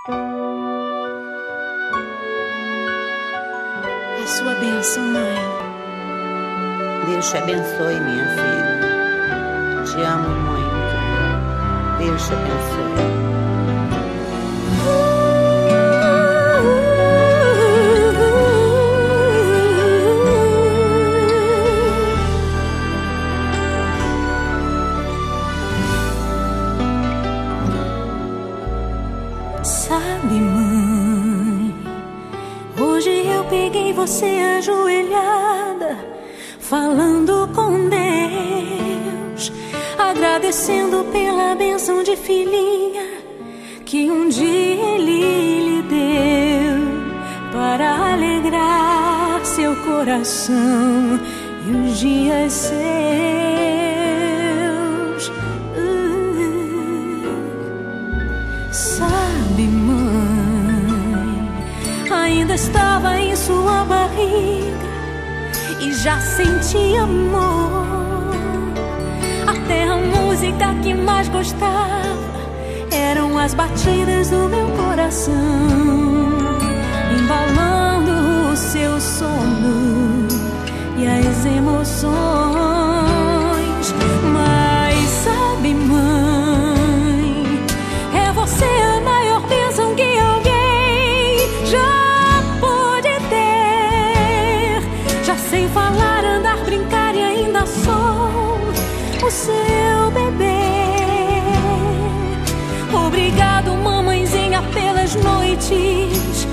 É sua bênção, mãe. Deus te abençoe, minha filha. Te amo muito. Deus te abençoe. Sabe, mãe, hoje eu peguei você ajoelhada, falando com Deus, agradecendo pela bênção de filhinha que um dia Ele lhe deu, para alegrar seu coração e os dias seus. Sabe, mãe, ainda estava em sua barriga e já sentia amor. Até a música que mais gostava eram as batidas do meu coração, embalando o seu sono e as emoções. Mas sabe, mãe, é você a maior bênção que alguém já pôde ter. Já sei falar, andar, brincar e ainda sou o seu bebê. Obrigado, mamãezinha, pelas noites.